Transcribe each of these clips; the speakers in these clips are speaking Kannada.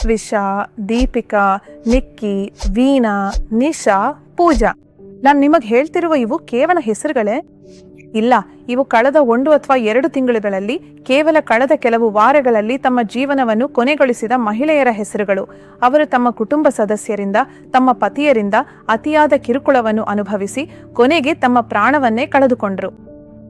ವಿಶಾ, ದೀಪಿಕಾ, ನಿಕ್ಕಿ, ವೀಣಾ, ನಿಶಾ, ಪೂಜಾ. ನಾನು ನಿಮಗೆ ಹೇಳ್ತಿರುವ ಇವು ಕೇವಲ ಹೆಸರುಗಳೇ ಇಲ್ಲ. ಇವು ಕಳೆದ 1 ಅಥವಾ 2 ತಿಂಗಳುಗಳಲ್ಲಿ, ಕೇವಲ ಕಳೆದ ಕೆಲವು ವಾರಗಳಲ್ಲಿ ತಮ್ಮ ಜೀವನವನ್ನು ಕೊನೆಗೊಳಿಸಿದ ಮಹಿಳೆಯರ ಹೆಸರುಗಳು. ಅವರು ತಮ್ಮ ಕುಟುಂಬ ಸದಸ್ಯರಿಂದ, ತಮ್ಮ ಪತಿಯರಿಂದ ಅತಿಯಾದ ಕಿರುಕುಳವನ್ನು ಅನುಭವಿಸಿ ಕೊನೆಗೆ ತಮ್ಮ ಪ್ರಾಣವನ್ನೇ ಕಳೆದುಕೊಂಡರು.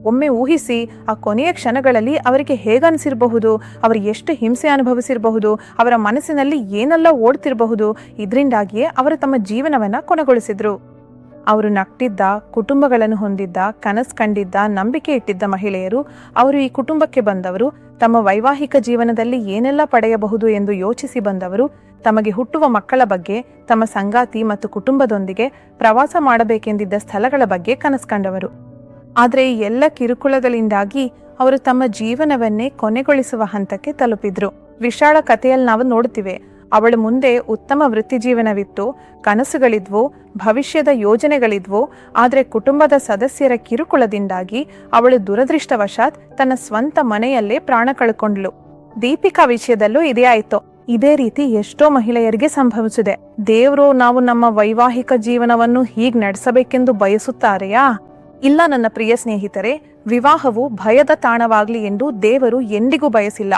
ಒಮ್ಮೆ ಊಹಿಸಿ, ಆ ಕೊನೆಯ ಕ್ಷಣಗಳಲ್ಲಿ ಅವರಿಗೆ ಹೇಗನ್ಸಿರಬಹುದು, ಅವರು ಎಷ್ಟು ಹಿಂಸೆ ಅನುಭವಿಸಿರಬಹುದು, ಅವರ ಮನಸ್ಸಿನಲ್ಲಿ ಏನೆಲ್ಲ ಓಡ್ತಿರಬಹುದು. ಇದರಿಂದಾಗಿಯೇ ಅವರು ತಮ್ಮ ಜೀವನವನ್ನು ಕೊನೆಗೊಳಿಸಿದ್ರು. ಅವರು ನಟ್ಟಿದ್ದ, ಕುಟುಂಬಗಳನ್ನು ಹೊಂದಿದ್ದ, ಕನಸು ಕಂಡಿದ್ದ, ನಂಬಿಕೆ ಇಟ್ಟಿದ್ದ ಮಹಿಳೆಯರು. ಅವರು ಈ ಕುಟುಂಬಕ್ಕೆ ಬಂದವರು. ತಮ್ಮ ವೈವಾಹಿಕ ಜೀವನದಲ್ಲಿ ಏನೆಲ್ಲ ಪಡೆಯಬಹುದು ಎಂದು ಯೋಚಿಸಿ ಬಂದವರು. ತಮಗೆ ಹುಟ್ಟುವ ಮಕ್ಕಳ ಬಗ್ಗೆ, ತಮ್ಮ ಸಂಗಾತಿ ಮತ್ತು ಕುಟುಂಬದೊಂದಿಗೆ ಪ್ರವಾಸ ಮಾಡಬೇಕೆಂದಿದ್ದ ಸ್ಥಳಗಳ ಬಗ್ಗೆ ಕನಸು ಕಂಡವರು. ಆದರೆ ಈ ಎಲ್ಲ ಕಿರುಕುಳಗಳಿಂದಾಗಿ ಅವರು ತಮ್ಮ ಜೀವನವನ್ನೇ ಕೊನೆಗೊಳಿಸುವ ಹಂತಕ್ಕೆ ತಲುಪಿದ್ರು. ವಿಶಾಳ ಕಥೆಯಲ್ಲಿ ನಾವು ನೋಡ್ತೀವಿ, ಅವಳ ಮುಂದೆ ಉತ್ತಮ ವೃತ್ತಿ ಜೀವನವಿತ್ತು, ಕನಸುಗಳಿದ್ವು, ಭವಿಷ್ಯದ ಯೋಜನೆಗಳಿದ್ವು. ಆದರೆ ಕುಟುಂಬದ ಸದಸ್ಯರ ಕಿರುಕುಳದಿಂದಾಗಿ ಅವಳು ದುರದೃಷ್ಟವಶಾತ್ ತನ್ನ ಸ್ವಂತ ಮನೆಯಲ್ಲೇ ಪ್ರಾಣ ಕಳ್ಕೊಂಡ್ಳು. ದೀಪಿಕಾ ವಿಷಯದಲ್ಲೂ ಇದೇ ಆಯ್ತು. ಇದೇ ರೀತಿ ಎಷ್ಟೋ ಮಹಿಳೆಯರಿಗೆ ಸಂಭವಿಸಿದೆ. ದೇವರು ನಾವು ನಮ್ಮ ವೈವಾಹಿಕ ಜೀವನವನ್ನು ಹೀಗೆ ನಡೆಸಬೇಕೆಂದು ಬಯಸುತ್ತಾರೆಯಾ? ಇಲ್ಲ ನನ್ನ ಪ್ರಿಯ ಸ್ನೇಹಿತರೆ, ವಿವಾಹವು ಭಯದ ತಾಣವಾಗಲಿ ಎಂದು ದೇವರು ಎಂದಿಗೂ ಬಯಸಿಲ್ಲ.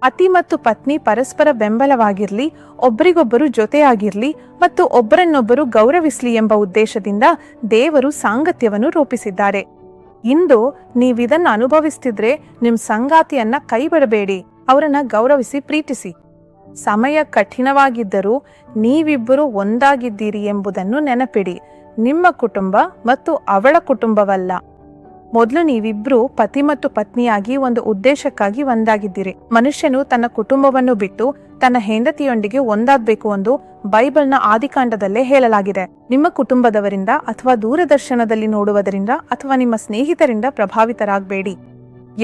ಪತಿ ಮತ್ತು ಪತ್ನಿ ಪರಸ್ಪರ ಬೆಂಬಲವಾಗಿರ್ಲಿ, ಒಬ್ಬರಿಗೊಬ್ಬರು ಜೊತೆಯಾಗಿರ್ಲಿ ಮತ್ತು ಒಬ್ಬರನ್ನೊಬ್ಬರು ಗೌರವಿಸಲಿ ಎಂಬ ಉದ್ದೇಶದಿಂದ ದೇವರು ಸಾಂಗತ್ಯವನ್ನು ರೂಪಿಸಿದ್ದಾರೆ. ಇಂದು ನೀವಿದನ್ನು ಅನುಭವಿಸ್ತಿದ್ರೆ ನಿಮ್ಮ ಸಂಗಾತಿಯನ್ನ ಕೈ ಬಿಡಬೇಡಿ, ಅವರನ್ನ ಗೌರವಿಸಿ, ಪ್ರೀತಿಸಿ. ಸಮಯ ಕಠಿಣವಾಗಿದ್ದರೂ ನೀವಿಬ್ಬರು ಒಂದಾಗಿದ್ದೀರಿ ಎಂಬುದನ್ನು ನೆನಪಿಡಿ. ನಿಮ್ಮ ಕುಟುಂಬ ಮತ್ತು ಅವಳ ಕುಟುಂಬವಲ್ಲ. ಮೊದಲು ನೀವಿಬ್ರು ಪತಿ ಮತ್ತು ಪತ್ನಿಯಾಗಿ ಒಂದು ಉದ್ದೇಶಕ್ಕಾಗಿ ಒಂದಾಗಿದ್ದೀರಿ. ಮನುಷ್ಯನು ತನ್ನ ಕುಟುಂಬವನ್ನು ಬಿಟ್ಟು ತನ್ನ ಹೆಂಡತಿಯೊಂದಿಗೆ ಒಂದಾಗಬೇಕು ಎಂದು ಬೈಬಲ್ನ ಆದಿಕಾಂಡದಲ್ಲೇ ಹೇಳಲಾಗಿದೆ. ನಿಮ್ಮ ಕುಟುಂಬದವರಿಂದ ಅಥವಾ ದೂರದರ್ಶನದಲ್ಲಿ ನೋಡುವುದರಿಂದ ಅಥವಾ ನಿಮ್ಮ ಸ್ನೇಹಿತರಿಂದ ಪ್ರಭಾವಿತರಾಗಬೇಡಿ.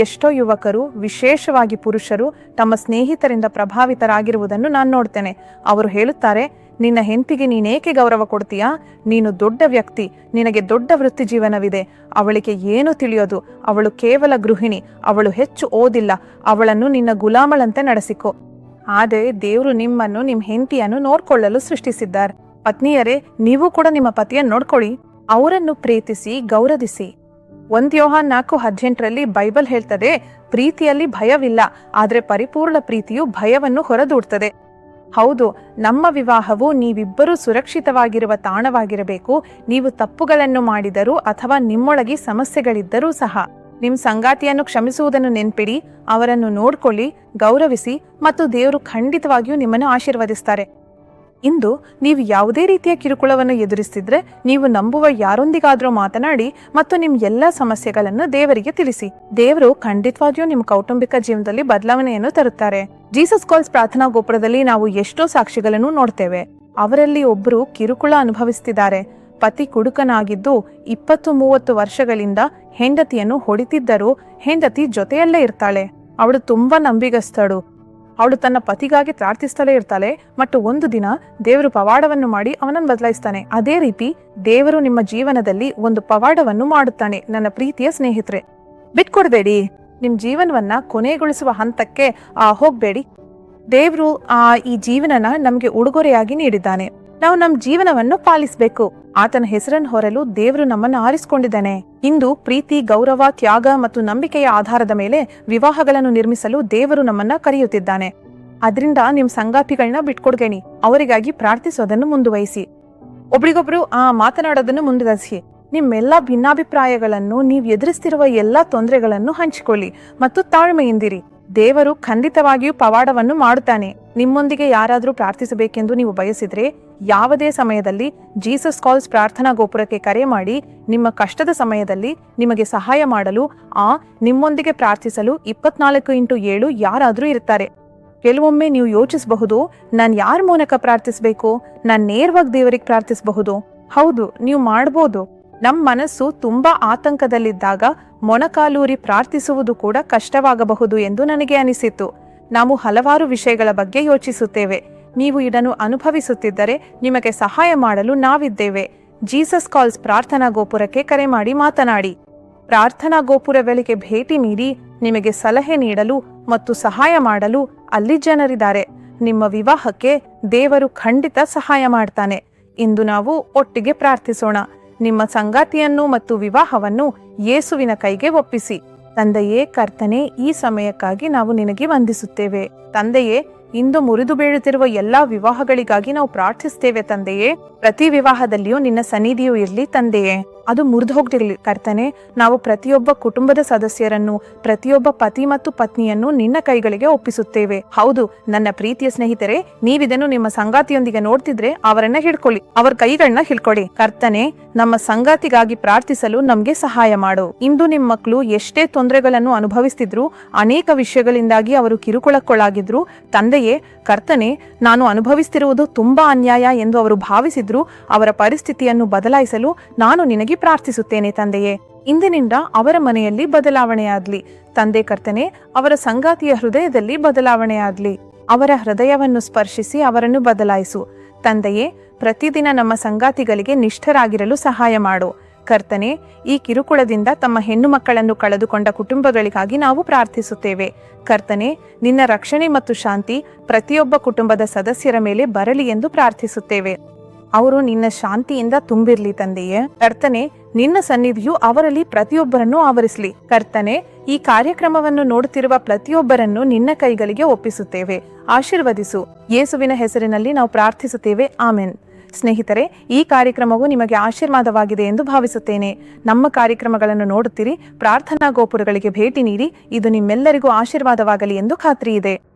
ಎಷ್ಟೋ ಯುವಕರು, ವಿಶೇಷವಾಗಿ ಪುರುಷರು, ತಮ್ಮ ಸ್ನೇಹಿತರಿಂದ ಪ್ರಭಾವಿತರಾಗಿರುವುದನ್ನು ನಾನು ನೋಡ್ತೇನೆ. ಅವರು ಹೇಳುತ್ತಾರೆ, ನಿನ್ನ ಹೆಂಡತಿಗೆ ನೀನೇಕೆ ಗೌರವ ಕೊಡ್ತೀಯಾ? ನೀನು ದೊಡ್ಡ ವ್ಯಕ್ತಿ, ನಿನಗೆ ದೊಡ್ಡ ವೃತ್ತಿ ಜೀವನವಿದೆ, ಅವಳಿಗೆ ಏನು ತಿಳಿಯೋದು, ಅವಳು ಕೇವಲ ಗೃಹಿಣಿ, ಅವಳು ಹೆಚ್ಚು ಓದಿಲ್ಲ, ಅವಳನ್ನು ನಿನ್ನ ಗುಲಾಮಳಂತೆ ನಡೆಸಿಕೊ. ಆದರೆ ದೇವರು ನಿಮ್ಮನ್ನು, ನಿಮ್ಮ ಹೆಂಡತಿಯನ್ನು ನೋಡ್ಕೊಳ್ಳಲು ಸೃಷ್ಟಿಸಿದ್ದಾರೆ. ಪತ್ನಿಯರೇ, ನೀವು ಕೂಡ ನಿಮ್ಮ ಪತಿಯನ್ನು ನೋಡ್ಕೊಳ್ಳಿ, ಅವರನ್ನು ಪ್ರೀತಿಸಿ, ಗೌರವಿಸಿ. 1 ಯೋಹಾನ 4:18 ಬೈಬಲ್ ಹೇಳ್ತದೆ, ಪ್ರೀತಿಯಲ್ಲಿ ಭಯವಿಲ್ಲ, ಆದರೆ ಪರಿಪೂರ್ಣ ಪ್ರೀತಿಯು ಭಯವನ್ನು ಹೊರದೂಡ್ತದೆ. ಹೌದು, ನಮ್ಮ ವಿವಾಹವು ನೀವಿಬ್ಬರೂ ಸುರಕ್ಷಿತವಾಗಿರುವ ತಾಣವಾಗಿರಬೇಕು. ನೀವು ತಪ್ಪುಗಳನ್ನು ಮಾಡಿದರೂ ಅಥವಾ ನಿಮ್ಮೊಳಗೆ ಸಮಸ್ಯೆಗಳಿದ್ದರೂ ಸಹ ನಿಮ್ಮ ಸಂಗಾತಿಯನ್ನು ಕ್ಷಮಿಸುವುದನ್ನು ನೆನ್ಪಿಡಿ, ಅವರನ್ನು ನೋಡ್ಕೊಳ್ಳಿ, ಗೌರವಿಸಿ ಮತ್ತು ದೇವರು ಖಂಡಿತವಾಗಿಯೂ ನಿಮ್ಮನ್ನು ಆಶೀರ್ವದಿಸ್ತಾರೆ. ಇಂದು ನೀವು ಯಾವುದೇ ರೀತಿಯ ಕಿರುಕುಳವನ್ನು ಎದುರಿಸ್ತಿದ್ರೆ, ನೀವು ನಂಬುವ ಯಾರೊಂದಿಗಾದರೂ ಮಾತನಾಡಿ ಮತ್ತು ನಿಮ್ಮ ಎಲ್ಲ ಸಮಸ್ಯೆಗಳನ್ನು ದೇವರಿಗೆ ತಿಳಿಸಿ. ದೇವರು ಖಂಡಿತವಾಗಿಯೂ ನಿಮ್ಮ ಕೌಟುಂಬಿಕ ಜೀವನದಲ್ಲಿ ಬದಲಾವಣೆಯನ್ನು ತರುತ್ತಾರೆ. ಜೀಸಸ್ ಕಾಲ್ಸ್ ಪ್ರಾರ್ಥನಾ ಗೋಪುರದಲ್ಲಿ ನಾವು ಎಷ್ಟೋ ಸಾಕ್ಷಿಗಳನ್ನು ನೋಡ್ತೇವೆ. ಅವರಲ್ಲಿ ಒಬ್ಬರು ಕಿರುಕುಳ ಅನುಭವಿಸ್ತಿದ್ದಾರೆ. ಪತಿ ಕುಡುಕನಾಗಿದ್ದು 20-30 ವರ್ಷಗಳಿಂದ ಹೆಂಡತಿಯನ್ನು ಹೊಡಿತಿದ್ದರೂ ಹೆಂಡತಿ ಜೊತೆಯಲ್ಲೇ ಇರ್ತಾಳೆ. ಅವಳು ತುಂಬಾ ನಂಬಿಗಸ್ತಳು. ಅವಳು ತನ್ನ ಪತಿಗಾಗಿ ಪ್ರಾರ್ಥಿಸ್ತಲೇ ಇರ್ತಾಳೆ ಮತ್ತು ಒಂದು ದಿನ ದೇವರು ಪವಾಡವನ್ನು ಮಾಡಿ ಅವನನ್ನು ಬದಲಾಯಿಸ್ತಾನೆ. ಅದೇ ರೀತಿ ದೇವರು ನಿಮ್ಮ ಜೀವನದಲ್ಲಿ ಒಂದು ಪವಾಡವನ್ನು ಮಾಡುತ್ತಾನೆ. ನನ್ನ ಪ್ರೀತಿಯ ಸ್ನೇಹಿತರೆ, ಬಿಟ್ಕೊಡ್ಬೇಡಿ. ನಿಮ್ಮ ಜೀವನವನ್ನ ಕೊನೆಗೊಳಿಸುವ ಹಂತಕ್ಕೆ ಹೋಗ್ಬೇಡಿ. ದೇವರು ಈ ಜೀವನನ ನಮಗೆ ಉಡುಗೊರೆಯಾಗಿ ನೀಡಿದ್ದಾನೆ. ನಾವು ನಮ್ಮ ಜೀವನವನ್ನು ಪಾಲಿಸಬೇಕು. ಆತನ ಹೆಸರನ್ನು ಹೊರಲು ದೇವರು ನಮ್ಮನ್ನು ಆರಿಸಿಕೊಂಡಿದ್ದಾನೆ. ಇಂದು ಪ್ರೀತಿ, ಗೌರವ, ತ್ಯಾಗ ಮತ್ತು ನಂಬಿಕೆಯ ಆಧಾರದ ಮೇಲೆ ವಿವಾಹಗಳನ್ನು ನಿರ್ಮಿಸಲು ದೇವರು ನಮ್ಮನ್ನ ಕರೆಯುತ್ತಿದ್ದಾನೆ. ಅದರಿಂದ ನಿಮ್ಮ ಸಂಗಾತಿಗಳನ್ನ ಬಿಟ್ಕೊಡ್ಗೇಣಿ. ಅವರಿಗಾಗಿ ಪ್ರಾರ್ಥಿಸೋದನ್ನು ಮುಂದುವರಿಸಿ. ಒಬ್ರಿಗೊಬ್ರು ಮಾತನಾಡೋದನ್ನು ಮುಂದುವರಿಸಿ. ನಿಮ್ಮೆಲ್ಲ ಭಿನ್ನಾಭಿಪ್ರಾಯಗಳನ್ನು, ನೀವು ಎದುರಿಸ್ತಿರುವ ಎಲ್ಲಾ ತೊಂದರೆಗಳನ್ನು ಹಂಚಿಕೊಳ್ಳಿ ಮತ್ತು ತಾಳ್ಮೆಯಿಂದಿರಿ. ದೇವರು ಖಂಡಿತವಾಗಿಯೂ ಪವಾಡವನ್ನು ಮಾಡುತ್ತಾನೆ. ನಿಮ್ಮೊಂದಿಗೆ ಯಾರಾದರೂ ಪ್ರಾರ್ಥಿಸಬೇಕೆಂದು ನೀವು ಬಯಸಿದ್ರೆ, ಯಾವುದೇ ಸಮಯದಲ್ಲಿ ಜೀಸಸ್ ಕಾಲ್ಸ್ ಪ್ರಾರ್ಥನಾ ಗೋಪುರಕ್ಕೆ ಕರೆ ಮಾಡಿ. ನಿಮ್ಮ ಕಷ್ಟದ ಸಮಯದಲ್ಲಿ ನಿಮಗೆ ಸಹಾಯ ಮಾಡಲು, ನಿಮ್ಮೊಂದಿಗೆ ಪ್ರಾರ್ಥಿಸಲು 24x7 ಯಾರಾದರೂ ಇರ್ತಾರೆ. ಕೆಲವೊಮ್ಮೆ ನೀವು ಯೋಚಿಸಬಹುದು, ನಾನು ಯಾರ ಮೂಲಕ ಪ್ರಾರ್ಥಿಸಬೇಕು? ನಾನು ನೇರವಾಗಿ ದೇವರಿಗೆ ಪ್ರಾರ್ಥಿಸಬಹುದು. ಹೌದು, ನೀವು ಮಾಡಬಹುದು. ನಮ್ಮ ಮನಸ್ಸು ತುಂಬಾ ಆತಂಕದಲ್ಲಿದ್ದಾಗ ಮೊಣಕಾಲೂರಿ ಪ್ರಾರ್ಥಿಸುವುದು ಕೂಡ ಕಷ್ಟವಾಗಬಹುದು ಎಂದು ನನಗೆ ಅನಿಸಿತು. ನಾವು ಹಲವಾರು ವಿಷಯಗಳ ಬಗ್ಗೆ ಯೋಚಿಸುತ್ತೇವೆ. ನೀವು ಇದನ್ನು ಅನುಭವಿಸುತ್ತಿದ್ದರೆ ನಿಮಗೆ ಸಹಾಯ ಮಾಡಲು ನಾವಿದ್ದೇವೆ. ಜೀಸಸ್ ಕಾಲ್ಸ್ ಪ್ರಾರ್ಥನಾ ಗೋಪುರಕ್ಕೆ ಕರೆ ಮಾಡಿ ಮಾತನಾಡಿ. ಪ್ರಾರ್ಥನಾ ಗೋಪುರಗಳಿಗೆ ಭೇಟಿ ನೀಡಿ ನಿಮಗೆ ಸಲಹೆ ನೀಡಲು ಮತ್ತು ಸಹಾಯ ಮಾಡಲು ಅಲ್ಲಿ ಜನರಿದ್ದಾರೆ. ನಿಮ್ಮ ವಿವಾಹಕ್ಕೆ ದೇವರು ಖಂಡಿತ ಸಹಾಯ ಮಾಡ್ತಾನೆ. ಇಂದು ನಾವು ಒಟ್ಟಿಗೆ ಪ್ರಾರ್ಥಿಸೋಣ. ನಿಮ್ಮ ಸಂಗಾತಿಯನ್ನು ಮತ್ತು ವಿವಾಹವನ್ನು ಯೇಸುವಿನ ಕೈಗೆ ಒಪ್ಪಿಸಿ. ತಂದೆಯೇ, ಕರ್ತನೆ, ಈ ಸಮಯಕ್ಕಾಗಿ ನಾವು ನಿನಗೆ ವಂದಿಸುತ್ತೇವೆ. ತಂದೆಯೇ, ಇಂದು ಮುರಿದು ಬೀಳುತ್ತಿರುವ ಎಲ್ಲಾ ವಿವಾಹಗಳಿಗಾಗಿ ನಾವು ಪ್ರಾರ್ಥಿಸ್ತೇವೆ. ತಂದೆಯೇ, ಪ್ರತಿ ವಿವಾಹದಲ್ಲಿಯೂ ನಿನ್ನ ಸನ್ನಿಧಿಯೂ ಇರಲಿ. ತಂದೆಯೇ, ಅದು ಮುರಿದು ಹೋಗ್ತಿರ್ಲಿ. ಕರ್ತನೆ, ನಾವು ಪ್ರತಿಯೊಬ್ಬ ಕುಟುಂಬದ ಸದಸ್ಯರನ್ನು, ಪ್ರತಿಯೊಬ್ಬ ಪತಿ ಮತ್ತು ಪತ್ನಿಯನ್ನು ನಿನ್ನ ಕೈಗಳಿಗೆ ಒಪ್ಪಿಸುತ್ತೇವೆ. ಹೌದು ನನ್ನ ಪ್ರೀತಿಯ ಸ್ನೇಹಿತರೆ, ನೀವಿದನ್ನು ನಿಮ್ಮ ಸಂಗಾತಿಯೊಂದಿಗೆ ನೋಡ್ತಿದ್ರೆ ಅವರನ್ನ ಹಿಡ್ಕೊಳ್ಳಿ, ಅವರ ಕೈಗಳನ್ನ ಹಿಡ್ಕೊಳ್ಳಿ. ಕರ್ತನೆ, ನಮ್ಮ ಸಂಗಾತಿಗಾಗಿ ಪ್ರಾರ್ಥಿಸಲು ನಮ್ಗೆ ಸಹಾಯ ಮಾಡು. ಇಂದು ನಿಮ್ಮ ಮಕ್ಕಳು ಎಷ್ಟೇ ತೊಂದರೆಗಳನ್ನು ಅನುಭವಿಸ್ತಿದ್ರು, ಅನೇಕ ವಿಷಯಗಳಿಂದಾಗಿ ಅವರು ಕಿರುಕುಳಕ್ಕೊಳಾಗಿದ್ರು. ತಂದೆಯೇ, ಕರ್ತನೆ, ನಾನು ಅನುಭವಿಸ್ತಿರುವುದು ತುಂಬಾ ಅನ್ಯಾಯ ಎಂದು ಅವರು ಭಾವಿಸಿದ್ರು. ಅವರ ಪರಿಸ್ಥಿತಿಯನ್ನು ಬದಲಾಯಿಸಲು ನಾನು ನಿನಗೆ ಪ್ರಾರ್ಥಿಸುತ್ತೇನೆ. ತಂದೆಯೇ, ಇಂದಿನಿಂದ ಅವರ ಮನೆಯಲ್ಲಿ ಬದಲಾವಣೆಯಾಗ್ಲಿ. ತಂದೆ ಕರ್ತನೆ, ಅವರ ಸಂಗಾತಿಯ ಹೃದಯದಲ್ಲಿ ಬದಲಾವಣೆಯಾಗ್ಲಿ. ಅವರ ಹೃದಯವನ್ನು ಸ್ಪರ್ಶಿಸಿ ಅವರನ್ನು ಬದಲಾಯಿಸು. ತಂದೆಯೇ, ಪ್ರತಿದಿನ ನಮ್ಮ ಸಂಗಾತಿಗಳಿಗೆ ನಿಷ್ಠರಾಗಿರಲು ಸಹಾಯ ಮಾಡು. ಕರ್ತನೆ, ಈ ಕಿರುಕುಳದಿಂದ ತಮ್ಮ ಹೆಣ್ಣು ಮಕ್ಕಳನ್ನು ಕಳೆದುಕೊಂಡ ಕುಟುಂಬಗಳಿಗಾಗಿ ನಾವು ಪ್ರಾರ್ಥಿಸುತ್ತೇವೆ. ಕರ್ತನೆ, ನಿನ್ನ ರಕ್ಷಣೆ ಮತ್ತು ಶಾಂತಿ ಪ್ರತಿಯೊಬ್ಬ ಕುಟುಂಬದ ಸದಸ್ಯರ ಮೇಲೆ ಬರಲಿ ಎಂದು ಪ್ರಾರ್ಥಿಸುತ್ತೇವೆ. ಅವರು ನಿನ್ನ ಶಾಂತಿಯಿಂದ ತುಂಬಿರ್ಲಿ. ತಂದೆಯೇ, ಕರ್ತನೆ, ನಿನ್ನ ಸನ್ನಿಧಿಯು ಅವರಲ್ಲಿ ಪ್ರತಿಯೊಬ್ಬರನ್ನು ಆವರಿಸಲಿ. ಕರ್ತನೆ, ಈ ಕಾರ್ಯಕ್ರಮವನ್ನು ನೋಡುತ್ತಿರುವ ಪ್ರತಿಯೊಬ್ಬರನ್ನು ನಿನ್ನ ಕೈಗಳಿಗೆ ಒಪ್ಪಿಸುತ್ತೇವೆ. ಆಶೀರ್ವದಿಸು. ಯೇಸುವಿನ ಹೆಸರಿನಲ್ಲಿ ನಾವು ಪ್ರಾರ್ಥಿಸುತ್ತೇವೆ. ಆಮೆನ್. ಸ್ನೇಹಿತರೆ, ಈ ಕಾರ್ಯಕ್ರಮವು ನಿಮಗೆ ಆಶೀರ್ವಾದವಾಗಿದೆ ಎಂದು ಭಾವಿಸುತ್ತೇನೆ. ನಮ್ಮ ಕಾರ್ಯಕ್ರಮಗಳನ್ನು ನೋಡುತ್ತೀರಿ, ಪ್ರಾರ್ಥನಾ ಗೋಪುರಗಳಿಗೆ ಭೇಟಿ ನೀಡಿ. ಇದು ನಿಮ್ಮೆಲ್ಲರಿಗೂ ಆಶೀರ್ವಾದವಾಗಲಿ ಎಂದು ಖಾತ್ರಿ ಇದೆ.